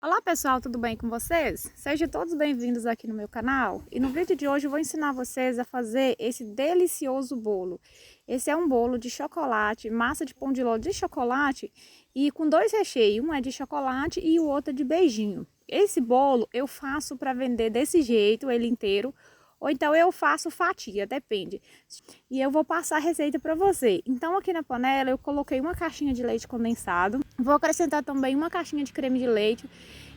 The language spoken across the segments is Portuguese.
Olá pessoal, tudo bem com vocês? Sejam todos bem-vindos aqui no meu canal. E no vídeo de hoje eu vou ensinar vocês a fazer esse delicioso bolo. Esse é um bolo de chocolate, massa de pão de ló de chocolate e com dois recheios, um é de chocolate e o outro é de beijinho. Esse bolo eu faço para vender desse jeito, ele inteiro, ou então eu faço fatia, depende. E eu vou passar a receita para você. Então aqui na panela eu coloquei uma caixinha de leite condensado. Vou acrescentar também uma caixinha de creme de leite.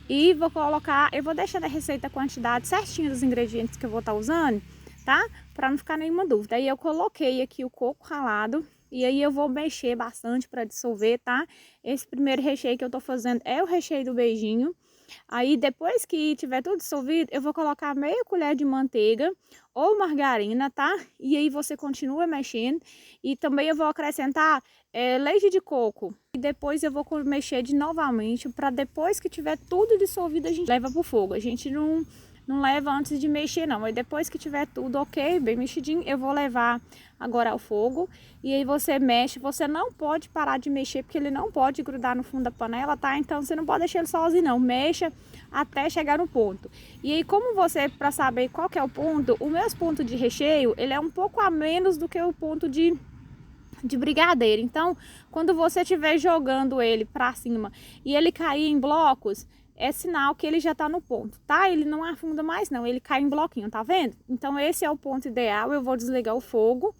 E vou colocar, eu vou deixar na receita a quantidade certinha dos ingredientes que eu vou estar usando, tá? Para não ficar nenhuma dúvida. Aí eu coloquei aqui o coco ralado. E aí eu vou mexer bastante para dissolver, tá? Esse primeiro recheio que eu tô fazendo é o recheio do beijinho. Aí depois que tiver tudo dissolvido, eu vou colocar meia colher de manteiga ou margarina, tá? E aí você continua mexendo. E também eu vou acrescentar leite de coco. E depois eu vou mexer de novamente para depois que tiver tudo dissolvido a gente leva pro fogo. A gente não leva antes de mexer não, mas depois que tiver tudo ok, bem mexidinho, eu vou levar agora ao fogo. E aí você mexe, você não pode parar de mexer, porque ele não pode grudar no fundo da panela, tá? Então você não pode deixar ele sozinho não, mexa até chegar no ponto. E aí como você, para saber qual que é o ponto, o meu ponto de recheio, ele é um pouco a menos do que o ponto de brigadeiro. Então, quando você estiver jogando ele para cima e ele cair em blocos, é sinal que ele já tá no ponto, tá? Ele não afunda mais não, ele cai em bloquinho, tá vendo? Então esse é o ponto ideal. Eu vou desligar o fogo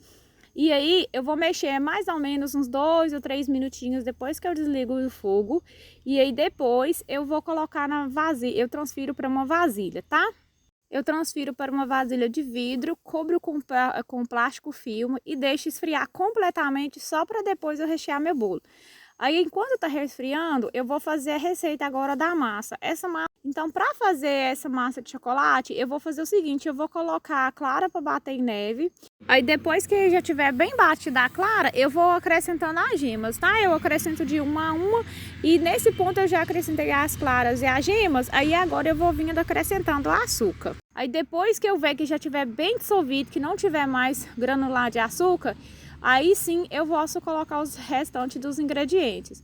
e aí eu vou mexer mais ou menos uns 2 ou 3 minutinhos depois que eu desligo o fogo. E aí depois eu vou colocar na vasilha, eu transfiro para uma vasilha, tá? Eu transfiro para uma vasilha de vidro, cubro com plástico filme e deixo esfriar completamente só para depois eu rechear meu bolo. Aí, enquanto tá resfriando, eu vou fazer a receita agora da massa. Então, para fazer essa massa de chocolate, eu vou fazer o seguinte, eu vou colocar a clara para bater em neve. Aí, depois que já tiver bem batida a clara, eu vou acrescentando as gemas, tá? Eu acrescento de uma a uma e nesse ponto eu já acrescentei as claras e as gemas. Aí, agora eu vou vindo acrescentando o açúcar. Aí, depois que eu ver que já tiver bem dissolvido, que não tiver mais granular de açúcar, aí sim eu posso colocar os restantes dos ingredientes.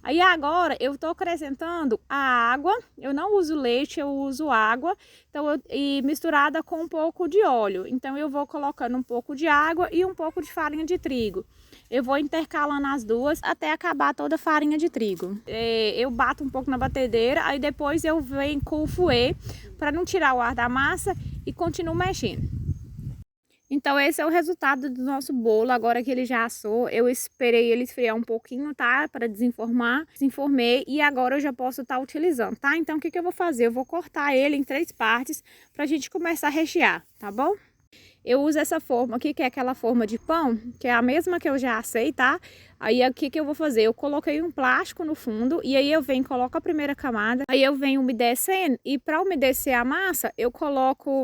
Aí agora eu estou acrescentando a água, eu não uso leite, eu uso água, então e misturada com um pouco de óleo. Então eu vou colocando um pouco de água e um pouco de farinha de trigo. Eu vou intercalando as duas até acabar toda a farinha de trigo. Eu bato um pouco na batedeira, aí depois eu venho com o fouet para não tirar o ar da massa e continuo mexendo. Então esse é o resultado do nosso bolo, agora que ele já assou. Eu esperei ele esfriar um pouquinho, tá? Para desenformar. Desenformei e agora eu já posso estar utilizando, tá? Então o que eu vou fazer? Eu vou cortar ele em 3 partes pra gente começar a rechear, tá bom? Eu uso essa forma aqui, que é aquela forma de pão, que é a mesma que eu já assei, tá? Aí o que eu vou fazer? Eu coloquei um plástico no fundo e aí eu venho, coloco a primeira camada, aí eu venho umedecendo e para umedecer a massa, eu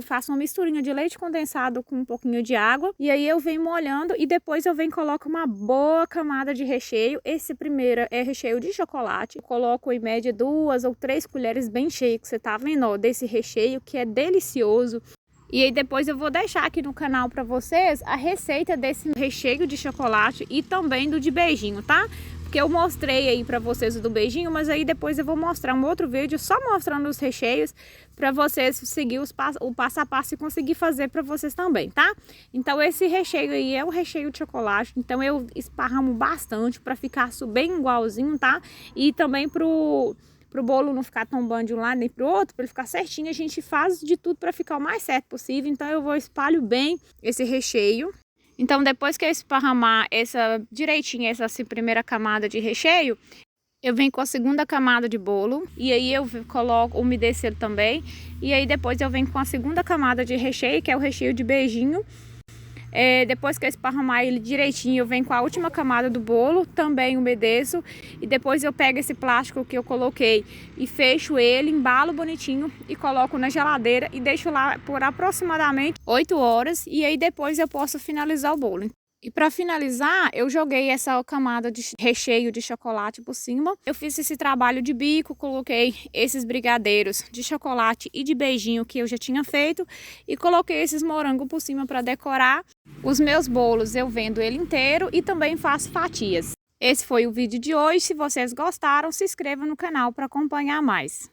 faço uma misturinha de leite condensado com um pouquinho de água e aí eu venho molhando e depois eu venho e coloco uma boa camada de recheio. Esse primeiro é recheio de chocolate. Eu coloco em média 2 ou 3 colheres bem cheias, que você tá vendo, ó, desse recheio que é delicioso. E aí depois eu vou deixar aqui no canal para vocês a receita desse recheio de chocolate e também do de beijinho, tá? Porque eu mostrei aí para vocês o do beijinho, mas aí depois eu vou mostrar um outro vídeo só mostrando os recheios para vocês seguir o passo a passo e conseguir fazer para vocês também, tá? Então esse recheio aí é o recheio de chocolate, então eu esparramo bastante para ficar bem igualzinho, tá? E também pro bolo não ficar tombando de um lado nem pro outro, para ele ficar certinho, a gente faz de tudo para ficar o mais certo possível. Então eu vou espalho bem esse recheio. Então depois que eu esparramar direitinho essa primeira camada de recheio, eu venho com a segunda camada de bolo e aí eu coloco umedecer também. E aí depois eu venho com a segunda camada de recheio, que é o recheio de beijinho. Depois que eu esparramar ele direitinho, eu venho com a última camada do bolo, também umedeço. E depois eu pego esse plástico que eu coloquei e fecho ele, embalo bonitinho e coloco na geladeira e deixo lá por aproximadamente 8 horas. E aí depois eu posso finalizar o bolo. E para finalizar, eu joguei essa camada de recheio de chocolate por cima. Eu fiz esse trabalho de bico, coloquei esses brigadeiros de chocolate e de beijinho que eu já tinha feito e coloquei esses morangos por cima para decorar. Os meus bolos eu vendo ele inteiro e também faço fatias. Esse foi o vídeo de hoje. Se vocês gostaram, se inscrevam no canal para acompanhar mais.